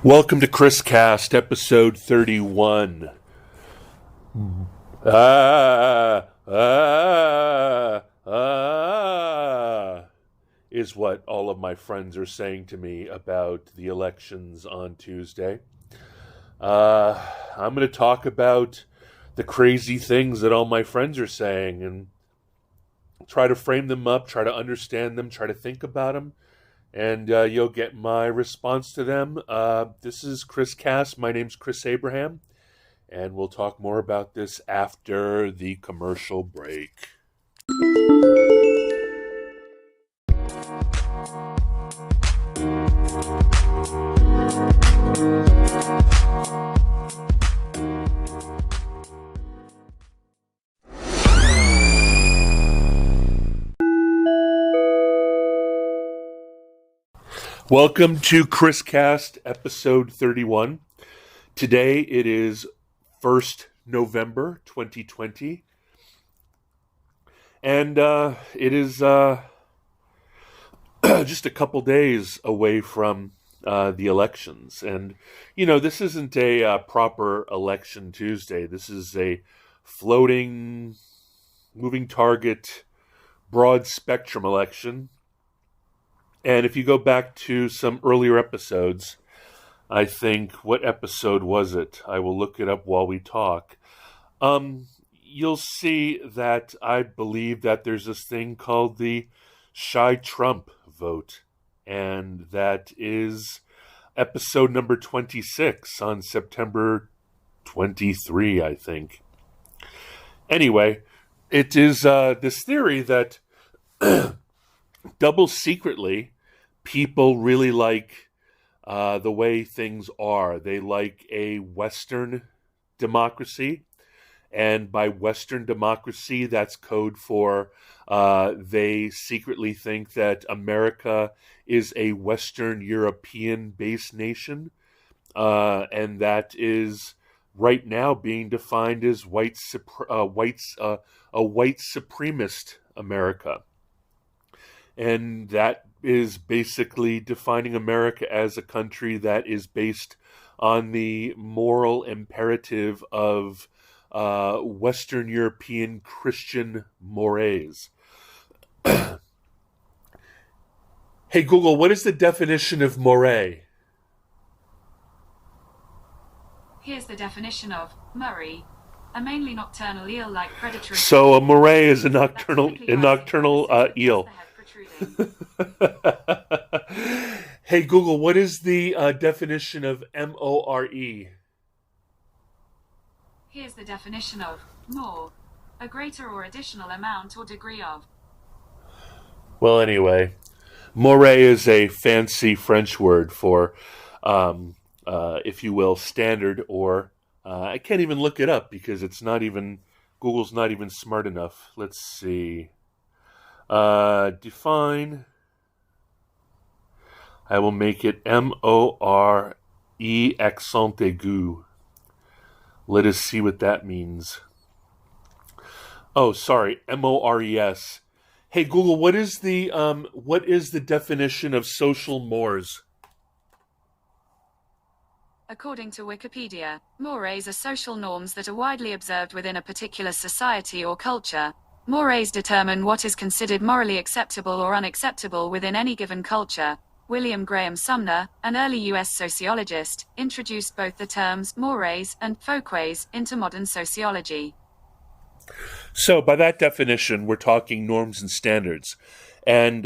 Welcome to ChrisCast, episode 31. Is what all of my friends are saying to me about the elections on Tuesday. I'm going to talk about the crazy things that all my friends are saying and try to frame them up, try to understand them, try to think about them. And you'll get my response to them. This is ChrisCast. My name's Chris Abraham. And we'll talk more about this after the commercial break. Welcome to ChrisCast, episode 31. Today it is 1st November 2020. And it is just a couple days away from the elections. And, you know, this isn't a proper election Tuesday. This is a floating, moving target, broad spectrum election. And if you go back to some earlier episodes, I think, what episode was it? I will look it up while we talk. You'll see that I believe that there's this thing called the Shy Trump vote. And that is episode number 26 on September 23, I think. Anyway, it is this theory that double secretly, people really like the way things are. They like a Western democracy. And by Western democracy, that's code for they secretly think that America is a Western European-based nation. And that is right now being defined as a white supremacist America. And that is basically defining America as a country that is based on the moral imperative of Western European Christian mores. Hey Google, what is the definition of more? Here's the definition of Murray, a mainly nocturnal eel-like predatory. So a moray is a nocturnal eel. Hey Google, what is the definition of more? Here's the definition of more, a greater or additional amount or degree of. Well, anyway, moray is a fancy French word for, if you will, standard, or I can't even look it up because Google's not even smart enough. Let's see. Define. I will make it more accent aigu. Let us see what that means. Oh, sorry, mores. Hey Google, what is the definition of social mores? According to Wikipedia, mores are social norms that are widely observed within a particular society or culture. Mores determine what is considered morally acceptable or unacceptable within any given culture. William Graham Sumner, an early U.S. sociologist, introduced both the terms mores and folkways into modern sociology. So, by that definition, we're talking norms and standards. And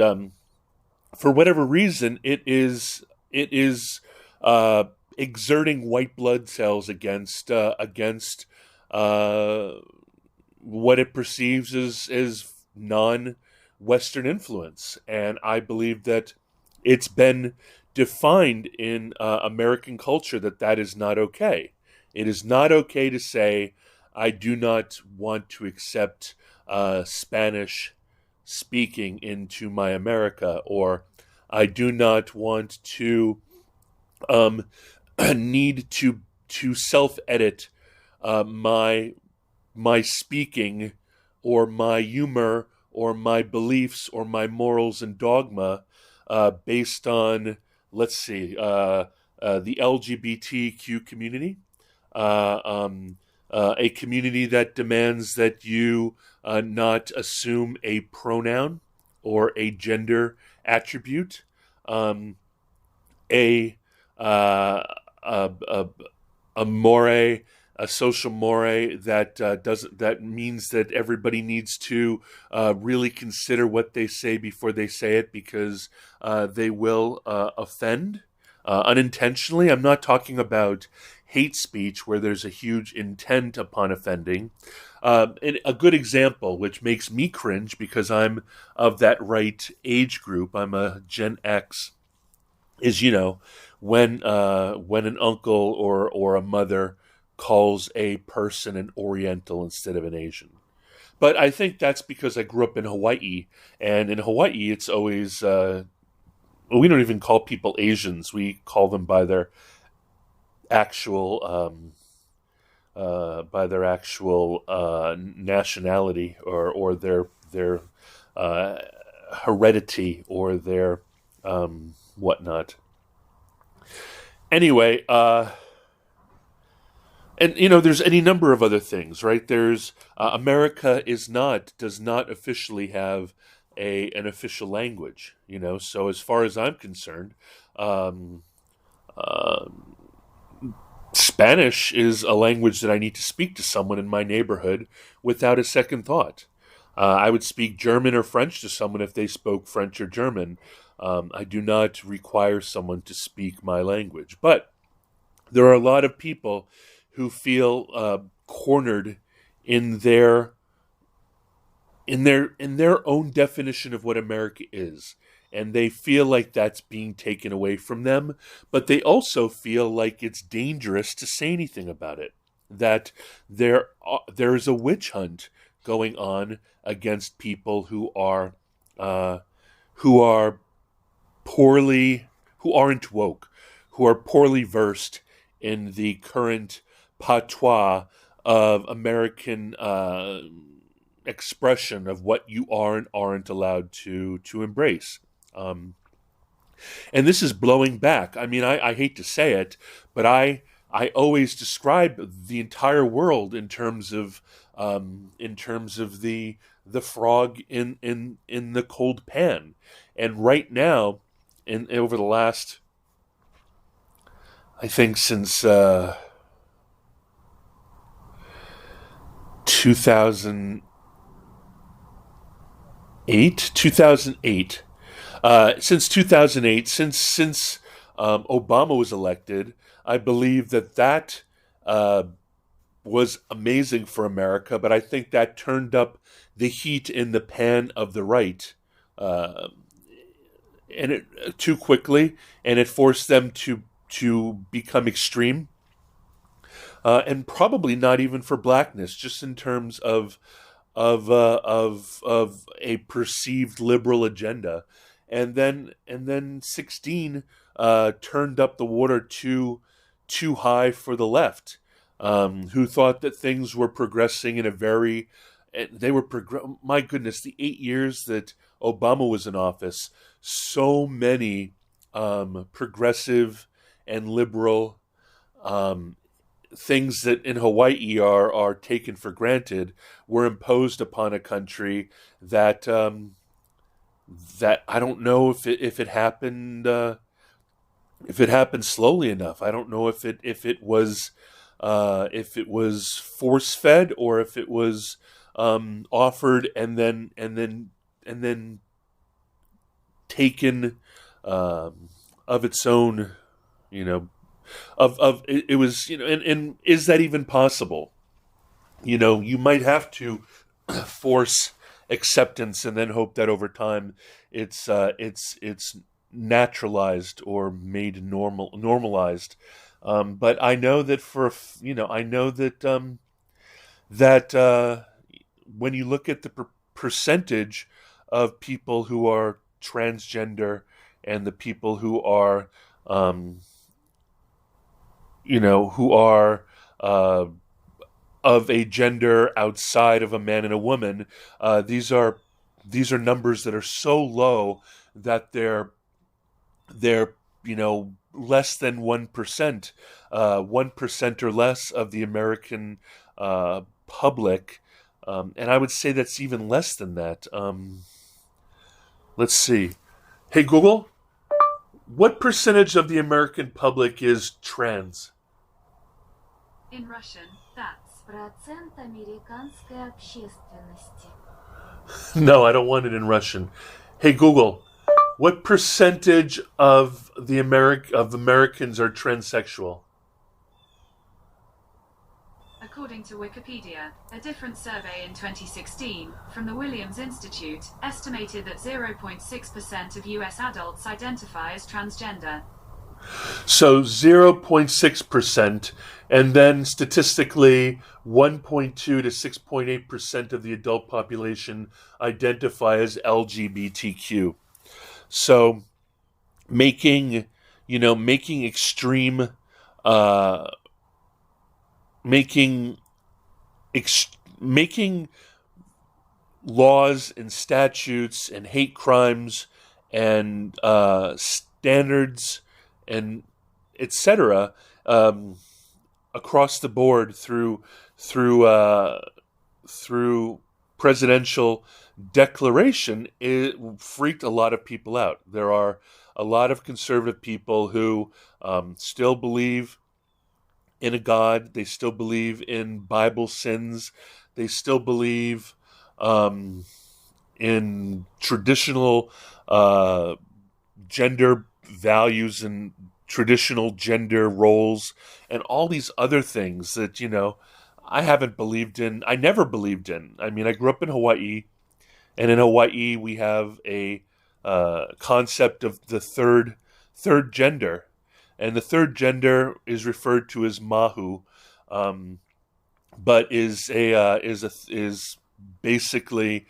for whatever reason, it is exerting white blood cells against what it perceives as non-Western influence. And I believe that it's been defined in American culture that is not okay. It is not okay to say, I do not want to accept Spanish speaking into my America, or I do not want to need to self-edit my speaking or my humor or my beliefs or my morals and dogma based on, let's see, the LGBTQ community, a community that demands that you not assume a pronoun or a gender attribute, um, a, uh, a a more a social more that doesn't that means that everybody needs to really consider what they say before they say it because they will offend unintentionally. I'm not talking about hate speech where there's a huge intent upon offending. And a good example, which makes me cringe because I'm of that right age group, I'm a Gen X, is when an uncle or a mother calls a person an Oriental instead of an Asian. But I think that's because I grew up in Hawaii, and in Hawaii it's always we don't even call people Asians; we call them actual by their actual nationality or their uh, heredity or their whatnot. Anyway, and there's any number of other things, right? There's America does not officially have a an official language, So as far as I'm concerned, um, uh, Spanish is a language that I need to speak to someone in my neighborhood without a second thought. I would speak German or French to someone if they spoke French or German. I do not require someone to speak my language. But there are a lot of people who feel cornered in their in their own definition of what America is, and they feel like that's being taken away from them, but they also feel like it's dangerous to say anything about it, that there's a witch hunt going on against people uh, who are poorly who aren't woke, who are poorly versed in the current patois of American expression of what you are and aren't allowed to embrace. Um, and this is blowing back. I mean, I hate to say it, but I always describe the entire world in terms of the frog in the cold pan. And right now, in over the last, I think since 2008, since 2008, since Obama was elected, I believe that uh, was amazing for America. But I think that turned up the heat in the pan of the right, uh, and it too quickly, and it forced them to become extreme, and probably not even for blackness, just in terms of a perceived liberal agenda, and then 16 turned up the water too high for the left, who thought that things were progressing in a very they were my goodness, the 8 years that Obama was in office, so many progressive and liberal um, things that in Hawaii are taken for granted were imposed upon a country that I don't know if it happened slowly enough. I don't know if it was force fed or if it was offered and then taken of its own, you know, of it was, and is that even possible? You might have to force acceptance and then hope that over time it's naturalized or made normalized. But I know that I know that when you look at the percentage of people who are transgender and the people who are who are uh, of a gender outside of a man and a woman, these are numbers that are so low that they're less than 1%, 1% or less of the American public, and I would say that's even less than that. Let's see. Hey Google, what percentage of the American public is trans? In Russian, that's Процент американской общественности. No, I don't want it in Russian. Hey Google, what percentage of the Americans are transsexual? According to Wikipedia, a different survey in 2016 from the Williams Institute estimated that 0.6% of US adults identify as transgender. So 0.6%, and then statistically 1.2 to 6.8% of the adult population identify as LGBTQ. So making extreme, making laws and statutes and hate crimes and standards and etc. Across the board through presidential declaration, it freaked a lot of people out. There are a lot of conservative people who still believe in a God. They still believe in Bible sins. They still believe in traditional gender values and traditional gender roles and all these other things that, I haven't believed in. I never believed in. I mean, I grew up in Hawaii, and in Hawaii we have a concept of the third gender, and the third gender is referred to as mahu, but is basically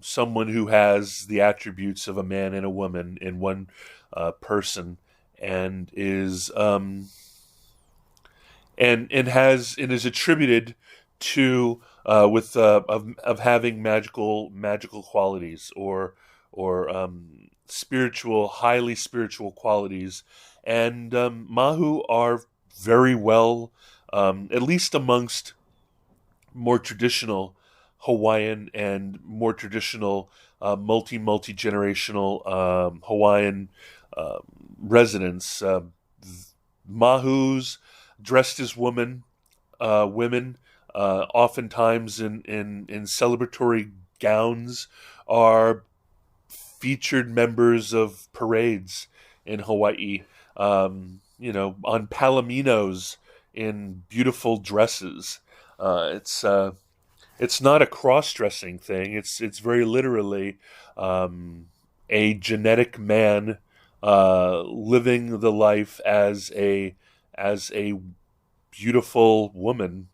someone who has the attributes of a man and a woman in one person, and is and is attributed to of having magical qualities or highly spiritual qualities, and mahu are very well, at least amongst more traditional Hawaiian and more traditional multi-generational Hawaiian residents. Mahus dressed as women, oftentimes in celebratory gowns, are featured members of parades in Hawaii. On palominos in beautiful dresses. It's not a cross-dressing thing. It's very literally a genetic man living the life as a beautiful woman.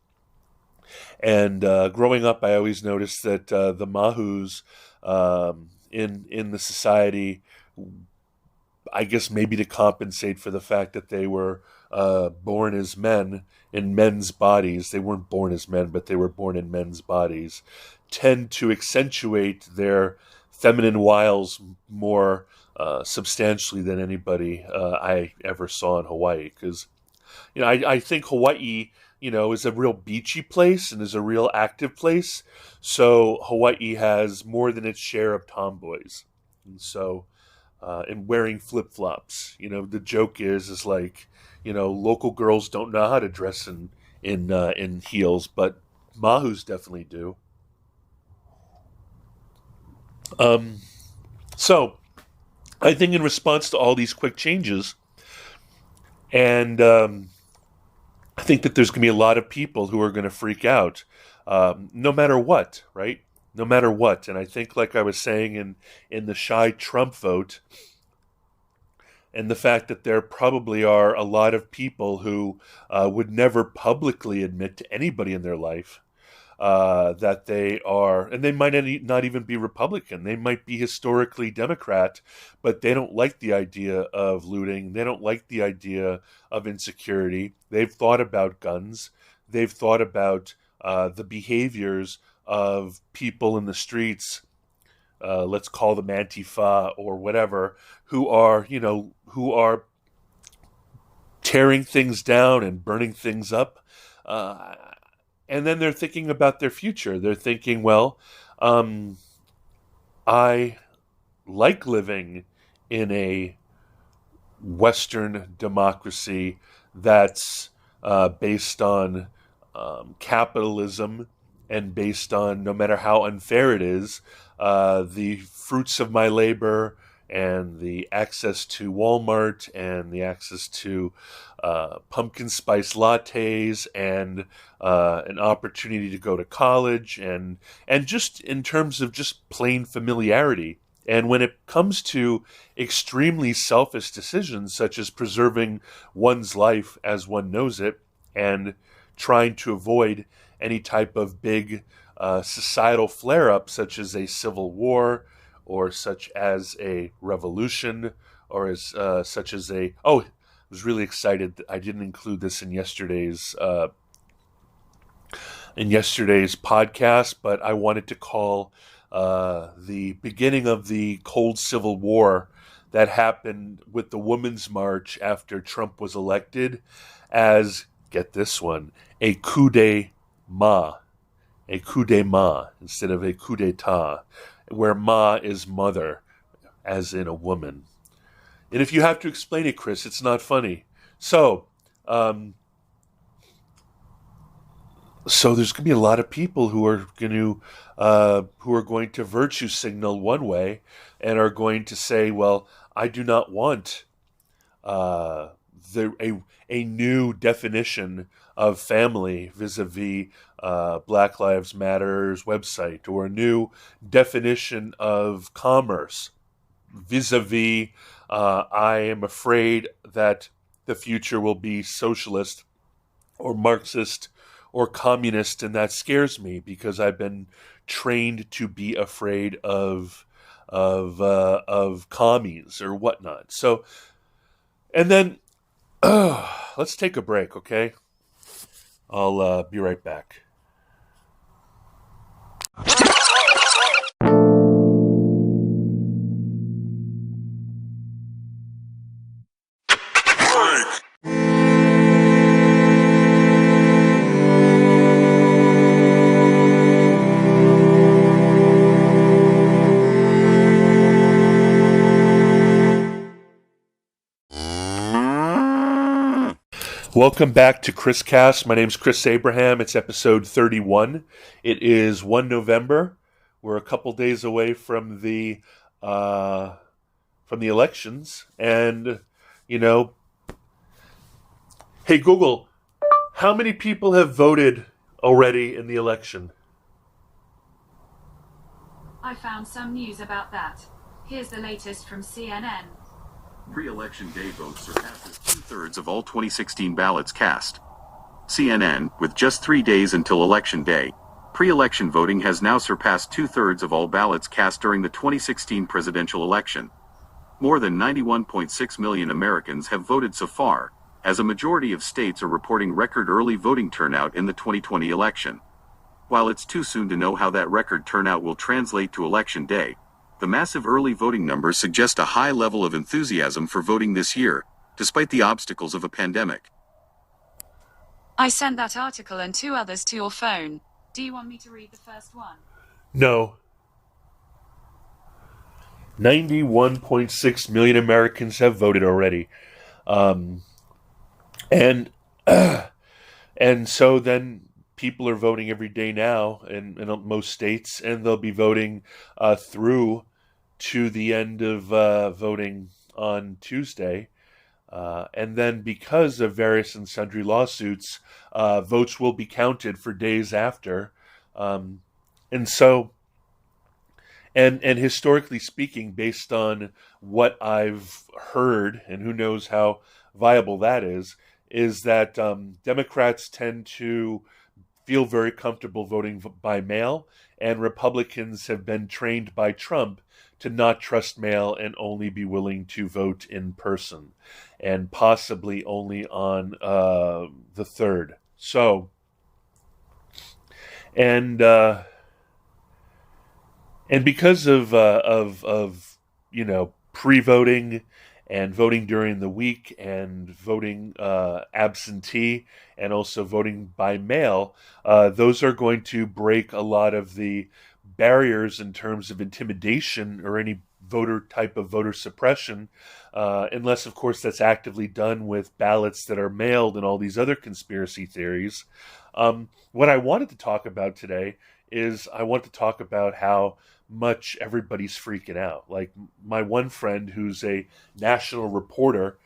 And growing up, I always noticed that the mahus in the society, I guess maybe to compensate for the fact that they were born as men in men's bodies. They weren't born as men, but they were born in men's bodies, tend to accentuate their feminine wiles more substantially than anybody I ever saw in Hawaii. Because, I think Hawaii, is a real beachy place and is a real active place. So Hawaii has more than its share of tomboys. And so, and wearing flip-flops. The joke is like, local girls don't know how to dress in heels, but mahus definitely do. So I think in response to all these quick changes, and I think that there's going to be a lot of people who are going to freak out, no matter what, right? No matter what. And I think, like I was saying in the shy Trump vote, and the fact that there probably are a lot of people who would never publicly admit to anybody in their life that they are, and they might not even be Republican. They might be historically Democrat, but they don't like the idea of looting. They don't like the idea of insecurity. They've thought about guns. They've thought about the behaviors of people in the streets, let's call them Antifa or whatever, who are tearing things down and burning things up. And then they're thinking about their future. They're thinking, well, I like living in a Western democracy that's based on capitalism and based on, no matter how unfair it is, the fruits of my labor and the access to Walmart and the access to pumpkin spice lattes and an opportunity to go to college and just in terms of just plain familiarity. And when it comes to extremely selfish decisions, such as preserving one's life as one knows it and trying to avoid any type of big societal flare-up, such as a civil war or such as a revolution or as such as a... Oh, I was really excited that I didn't include this in yesterday's podcast, but I wanted to call the beginning of the Cold Civil War that happened with the Women's March after Trump was elected as, get this one, a coup d'etat, instead of a coup d'etat, where ma is mother, as in a woman. And if you have to explain it, Chris, it's not funny. So there's going to be a lot of people who are going to virtue signal one way and are going to say, well, I do not want a new definition of family vis-a-vis Black Lives Matter's website, or a new definition of commerce vis-a-vis I am afraid that the future will be socialist or Marxist or communist, and that scares me because I've been trained to be afraid of commies or whatnot. So, and then let's take a break, okay? I'll be right back. Welcome back to ChrisCast. My name's Chris Abraham. It's episode 31. It is 1 November. We're a couple days away from the elections. And, hey, Google, how many people have voted already in the election? I found some news about that. Here's the latest from CNN. Pre-election day votes surpasses two-thirds of all 2016 ballots cast. CNN, with just 3 days until Election Day, pre-election voting has now surpassed two-thirds of all ballots cast during the 2016 presidential election. More than 91.6 million Americans have voted so far, as a majority of states are reporting record early voting turnout in the 2020 election. While it's too soon to know how that record turnout will translate to Election Day, the massive early voting numbers suggest a high level of enthusiasm for voting this year, despite the obstacles of a pandemic. I sent that article and 2 others to your phone. Do you want me to read the first one? No. 91.6 million Americans have voted already. And so then people are voting every day now in most states, and they'll be voting through to the end of voting on Tuesday. And then because of various and sundry lawsuits, votes will be counted for days after. And historically speaking, based on what I've heard, and who knows how viable that is that Democrats tend to feel very comfortable voting by mail, and Republicans have been trained by Trump to not trust mail and only be willing to vote in person, and possibly only on the 3rd. So, and because of pre-voting and voting during the week, and voting absentee, and also voting by mail, those are going to break a lot of the barriers in terms of intimidation or any type of voter suppression, unless, of course, that's actively done with ballots that are mailed and all these other conspiracy theories. What I wanted to talk about today is I want to talk about how much everybody's freaking out. Like my one friend who's a national reporter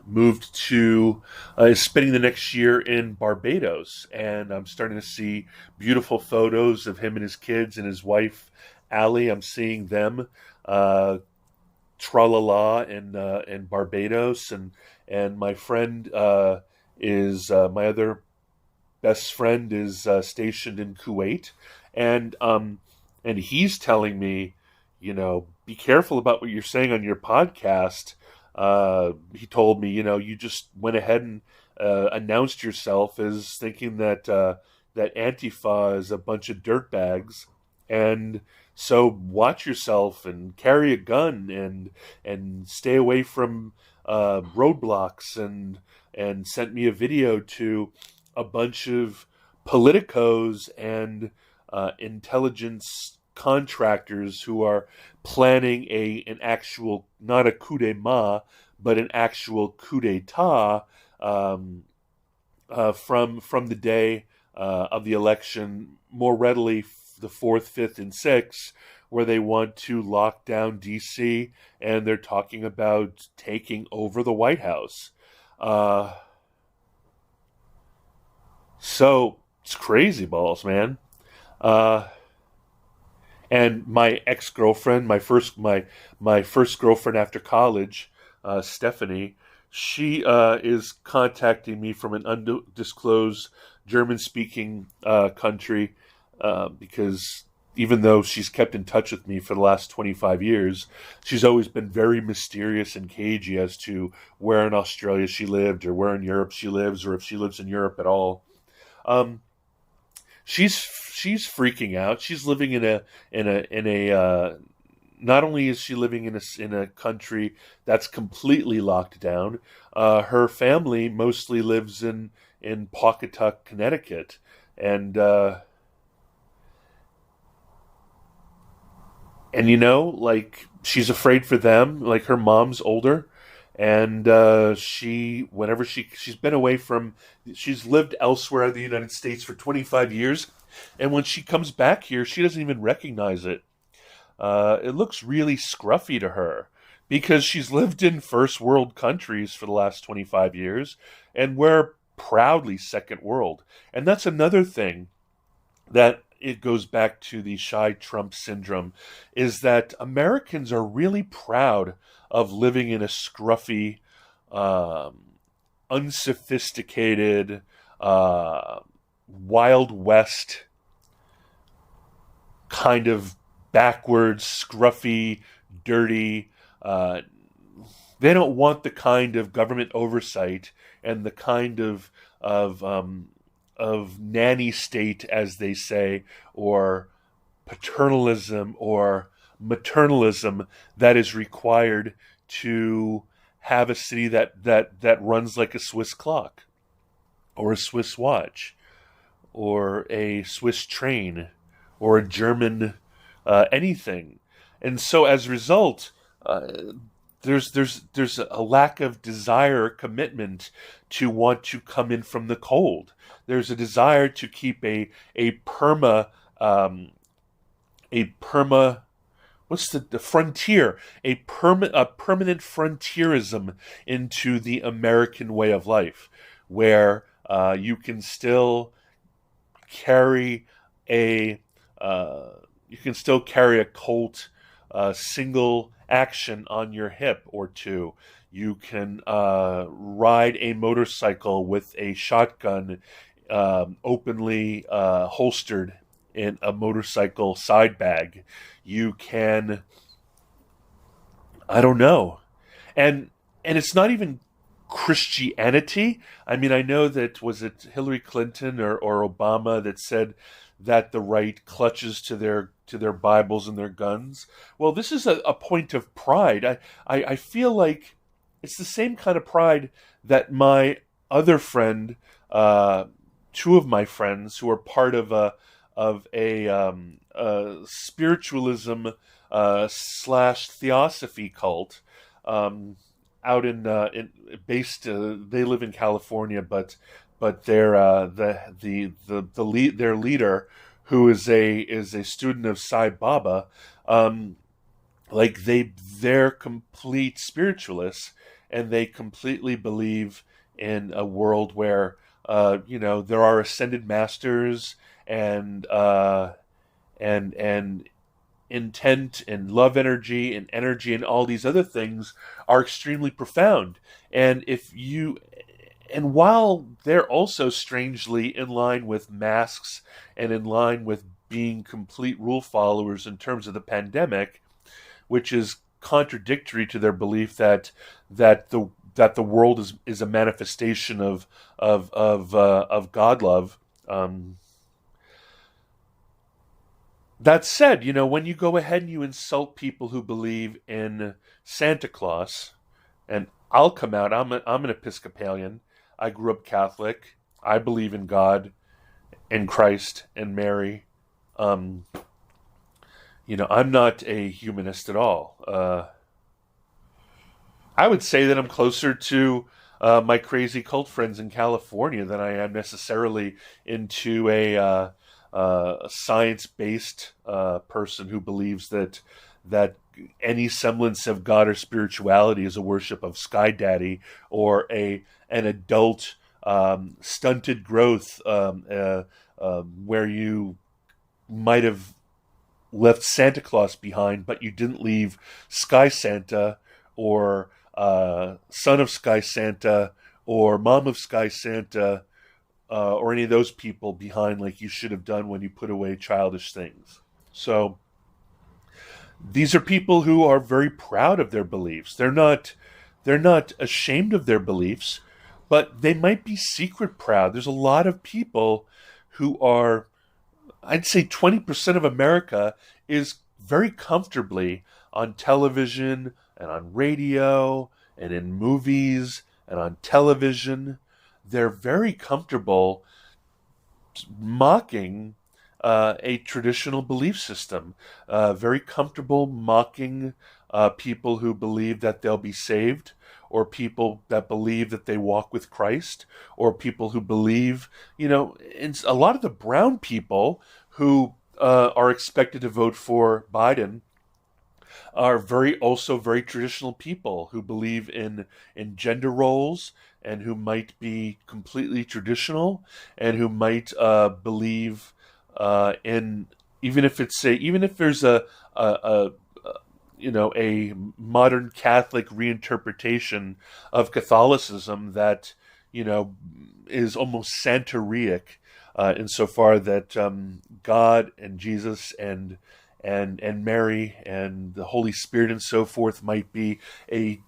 moved to is spending the next year in Barbados, and I'm starting to see beautiful photos of him and his kids and his wife Allie. I'm seeing them tra-la-la in Barbados, and my friend is my other best friend is stationed in Kuwait, and he's telling me, be careful about what you're saying on your podcast. He told me, you just went ahead and announced yourself as thinking that that Antifa is a bunch of dirtbags, and so watch yourself and carry a gun and stay away from roadblocks, and sent me a video to a bunch of politicos and intelligence contractors who are planning an actual, not a coup d'etat, but an actual coup d'etat from the day of the election, more readily the 4th, 5th, and 6th, where they want to lock down D.C., and they're talking about taking over the White House. So it's crazy balls, man. And my ex-girlfriend, my first girlfriend after college, Stephanie, she is contacting me from an undisclosed German-speaking country, because even though she's kept in touch with me for the last 25 years, she's always been very mysterious and cagey as to where in Australia she lived, or where in Europe she lives, or if she lives in Europe at all. She's freaking out. She's living in a not only is she living in a country that's completely locked down, her family mostly lives in Pawcatuck, Connecticut, and like, she's afraid for them. Like, her mom's older, and she's lived elsewhere in the United States for 25 years, and when she comes back here, she doesn't even recognize it. It looks really scruffy to her, because she's lived in first world countries for the last 25 years, and we're proudly second world. And that's another thing that it goes back to the shy Trump syndrome, is that Americans are really proud of living in a scruffy, unsophisticated, Wild West kind of backwards, scruffy, dirty. They don't want the kind of government oversight and the kind of nanny state, as they say, or paternalism or maternalism that is required to have a city that runs like a Swiss clock, or a Swiss watch, or a Swiss train, or a German anything. And so as a result, there's a lack of desire or commitment to want to come in from the cold. There's a desire to keep a permanent frontierism into the American way of life, where you can still carry a Colt single action on your hip or two. You can ride a motorcycle with a shotgun openly holstered in a motorcycle side bag. You can, I don't know. And it's not even Christianity. I mean, I know that, was it Hillary Clinton or Obama that said that the right clutches to their to their Bibles and their guns. Well, this is a point of pride. I feel like it's the same kind of pride that my other friend, two of my friends who are part of a spiritualism slash theosophy cult, out in based. They live in California, but they're their leader, who is a student of Sai Baba, like they're complete spiritualists, and they completely believe in a world where there are ascended masters, and intent and love energy and all these other things are extremely profound. And while they're also strangely in line with masks and in line with being complete rule followers in terms of the pandemic, which is contradictory to their belief that the world is a manifestation of God love. That said, when you go ahead and you insult people who believe in Santa Claus, and I'll come out, I'm an Episcopalian. I grew up Catholic. I believe in God and Christ and Mary. I'm not a humanist at all. I would say that I'm closer to my crazy cult friends in California than I am necessarily into a science-based person who believes that any semblance of God or spirituality is a worship of Sky Daddy, or an adult stunted growth where you might have left Santa Claus behind, but you didn't leave Sky Santa, or Son of Sky Santa, or Mom of Sky Santa, or any of those people behind, like you should have done when you put away childish things. So these are people who are very proud of their beliefs. They're not ashamed of their beliefs, but they might be secret proud. There's a lot of people who are, I'd say 20% of America is very comfortably on television and on radio and in movies and on television. They're very comfortable mocking a traditional belief system, very comfortable mocking people who believe that they'll be saved, or people that believe that they walk with Christ, or people who believe, and a lot of the brown people who are expected to vote for Biden are also very traditional people who believe in gender roles, and who might be completely traditional, and who might believe in, even if there's a modern Catholic reinterpretation of Catholicism that is almost Santeriic, insofar that God and Jesus and Mary and the Holy Spirit and so forth might be a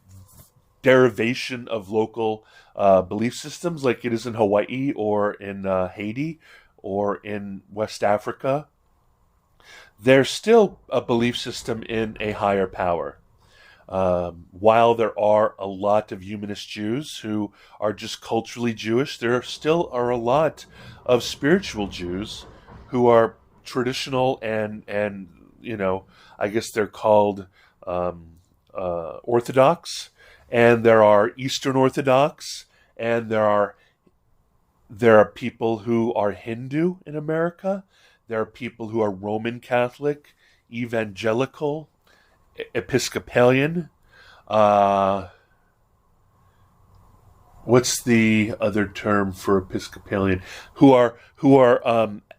derivation of local belief systems, like it is in Hawaii or in Haiti or in West Africa. There's still a belief system in a higher power. While there are a lot of humanist Jews who are just culturally Jewish, there still are a lot of spiritual Jews who are traditional and I guess they're called Orthodox, and there are Eastern Orthodox, and there are people who are Hindu in America. There are people who are Roman Catholic, evangelical, Episcopalian. What's the other term for Episcopalian? Who are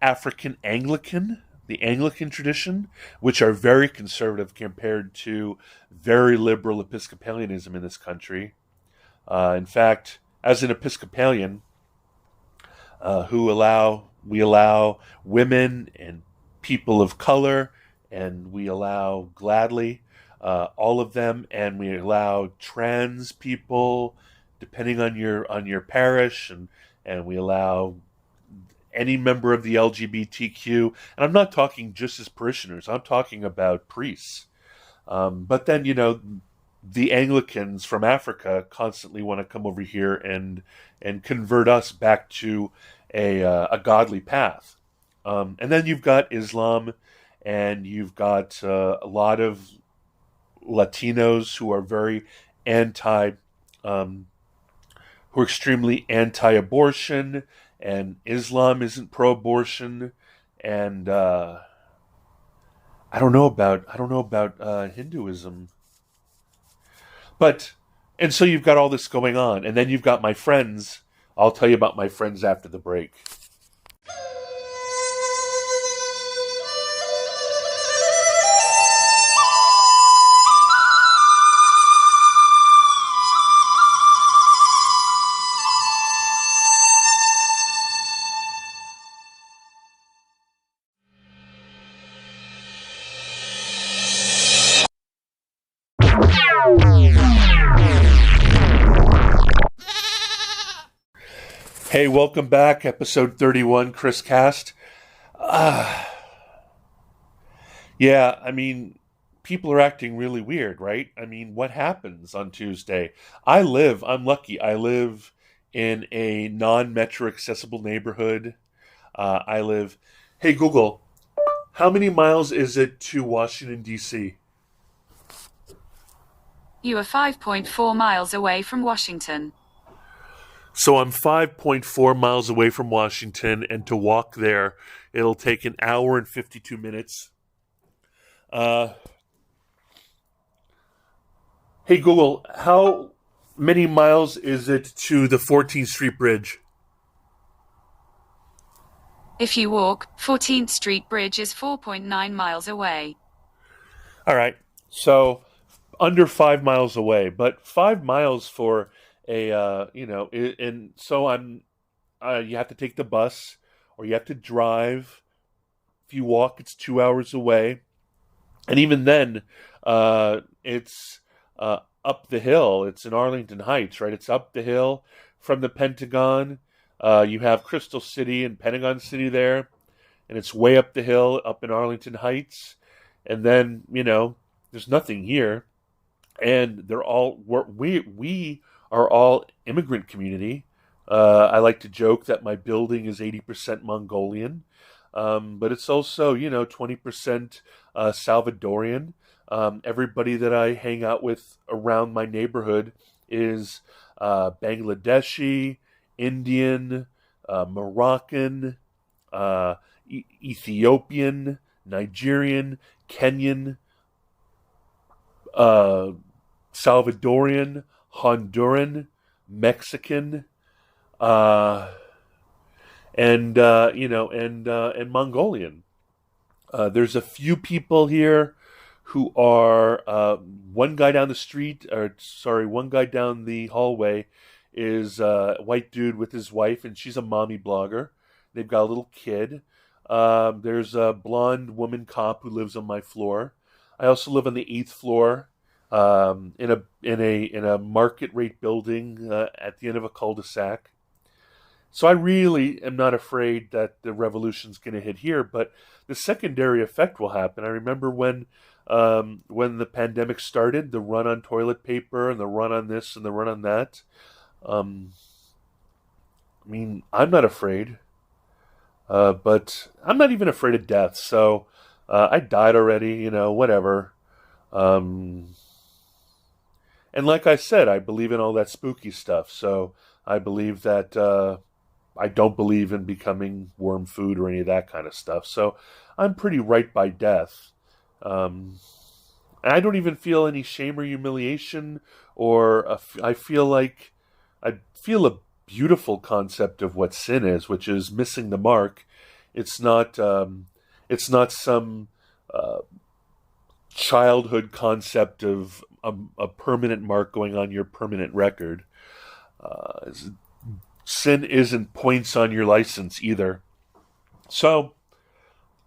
African Anglican, the Anglican tradition, which are very conservative compared to very liberal Episcopalianism in this country. In fact, as an Episcopalian, we allow women and people of color, and we allow gladly all of them, and we allow trans people, depending on your parish, and we allow any member of the LGBTQ, and I'm not talking just as parishioners, I'm talking about priests. But then, the Anglicans from Africa constantly want to come over here and convert us back to a godly path. And then you've got Islam, and you've got a lot of Latinos who are very who are extremely anti-abortion, and Islam isn't pro-abortion, and I don't know about Hinduism. And so you've got all this going on, and then you've got my friends. I'll tell you about my friends after the break. Hey, welcome back. Episode 31, ChrisCast. Yeah, I mean, people are acting really weird, right? I mean, what happens on Tuesday? I'm lucky. I live in a non-metro accessible neighborhood. Hey, Google, how many miles is it to Washington, D.C.? You are 5.4 miles away from Washington. So I'm 5.4 miles away from Washington, and to walk there, it'll take an hour and 52 minutes. Hey, Google, how many miles is it to the 14th Street Bridge? If you walk, 14th Street Bridge is 4.9 miles away. All right, so under 5 miles away, but 5 miles for and so you have to take the bus or you have to drive. If you walk, it's 2 hours away. And even then, it's up the hill. It's in Arlington Heights, right? It's up the hill from the Pentagon. You have Crystal City and Pentagon City there, and it's way up the hill, up in Arlington Heights. And then, there's nothing here. And we are all immigrant community. I like to joke that my building is 80% Mongolian, but it's also, 20% Salvadorian. Everybody that I hang out with around my neighborhood is Bangladeshi, Indian, Moroccan, Ethiopian, Nigerian, Kenyan, Salvadorian, Honduran, Mexican, and Mongolian. There's a few people here who are one guy down the hallway is a white dude with his wife, and she's a mommy blogger. They've got a little kid. There's a blonde woman cop who lives on my floor. I also live on the 8th floor. In a market rate building at the end of a cul-de-sac. So I really am not afraid that the revolution's going to hit here, but the secondary effect will happen. I remember when the pandemic started, the run on toilet paper and the run on this and the run on that. I'm not afraid, but I'm not even afraid of death. So I died already, whatever. And like I said, I believe in all that spooky stuff. So I believe that I don't believe in becoming worm food or any of that kind of stuff. So I'm pretty right by death. And I don't even feel any shame or humiliation, or I feel a beautiful concept of what sin is, which is missing the mark. It's not some childhood concept of a permanent mark going on your permanent record. Sin isn't points on your license either. So,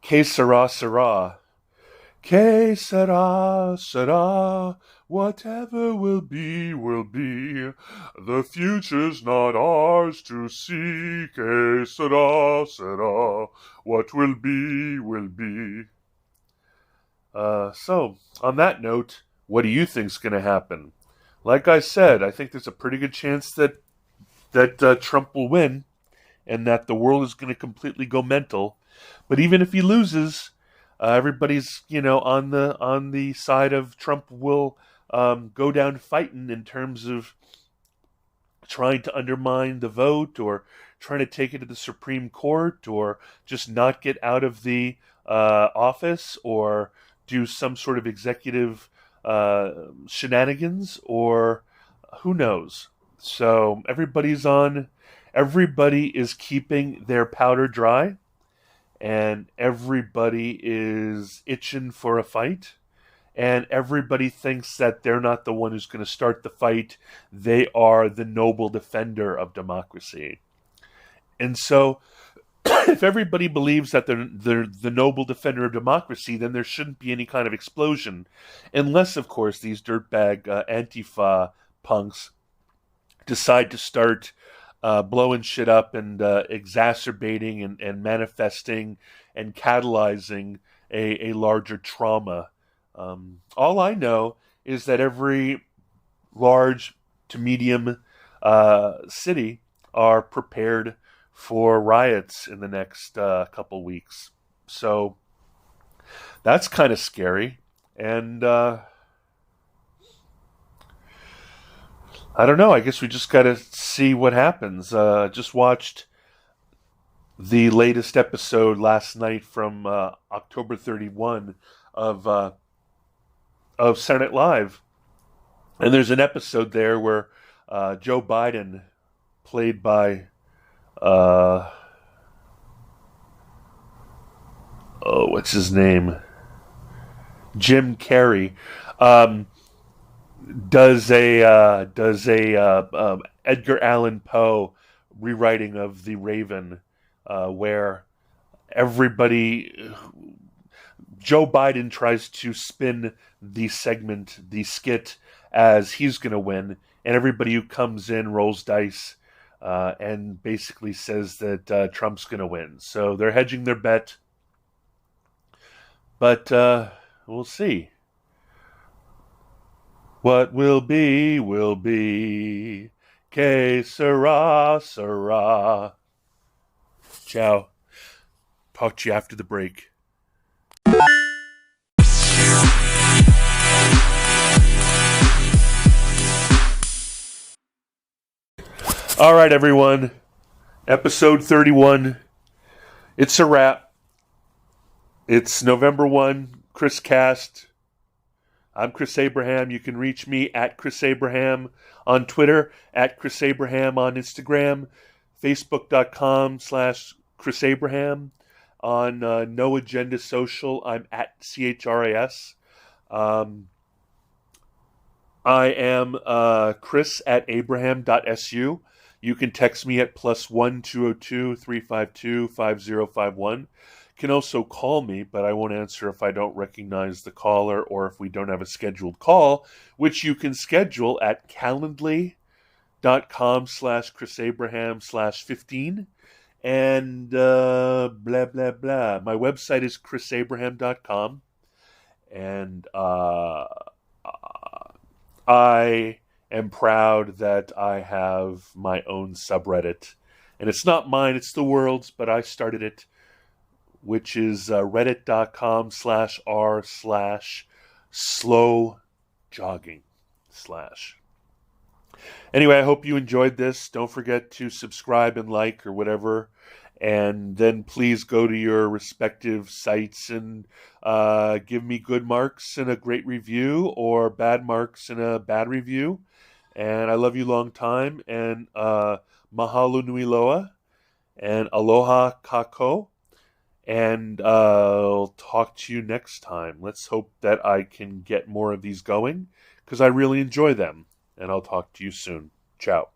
que sera, sera. Que sera, sera, whatever will be, will be. The future's not ours to see. Que sera, sera, what will be, will be. So, on that note, what do you think's going to happen? Like I said, I think there's a pretty good chance that Trump will win, and that the world is going to completely go mental. But even if he loses, everybody's on the side of Trump will go down fighting in terms of trying to undermine the vote, or trying to take it to the Supreme Court, or just not get out of the office, or do some sort of executive shenanigans, or who knows. So everybody is keeping their powder dry, and everybody is itching for a fight, and everybody thinks that they're not the one who's going to start the fight. They are the noble defender of democracy. And so if everybody believes that they're the noble defender of democracy, then there shouldn't be any kind of explosion, unless, of course, these dirtbag Antifa punks decide to start blowing shit up and exacerbating and manifesting and catalyzing a larger trauma. All I know is that every large to medium city are prepared for riots in the next couple weeks. So that's kind of scary. And I don't know. I guess we just got to see what happens. Just watched the latest episode last night from October 31 of Senate Live. And there's an episode there where Joe Biden, played by what's his name? Jim Carrey, does a Edgar Allan Poe rewriting of The Raven, where Joe Biden tries to spin the skit, as he's going to win, and everybody who comes in rolls dice and basically says that Trump's going to win. So they're hedging their bet, but we'll see. What will be, will be. Que sera, sera. Ciao. Talk to you after the break. All right, everyone. Episode 31. It's a wrap. It's November 1, ChrisCast. I'm Chris Abraham. You can reach me at Chris Abraham on Twitter, at Chris Abraham on Instagram, Facebook.com/Chris Abraham. On No Agenda Social, I'm at CHRAS. I am Chris at Abraham.su. You can text me at +1 202 352 5051. Can also call me, but I won't answer if I don't recognize the caller or if we don't have a scheduled call, which you can schedule at calendly.com/ChrisAbraham/15. And blah, blah, blah. My website is chrisabraham.com. And I am proud that I have my own subreddit. And it's not mine, it's the world's, but I started it, which is reddit.com/r/slow-jogging/. Anyway, I hope you enjoyed this. Don't forget to subscribe and like or whatever. And then please go to your respective sites and give me good marks and a great review, or bad marks and a bad review. And I love you long time. And mahalo nui loa. And aloha kako. And I'll talk to you next time. Let's hope that I can get more of these going, because I really enjoy them. And I'll talk to you soon. Ciao.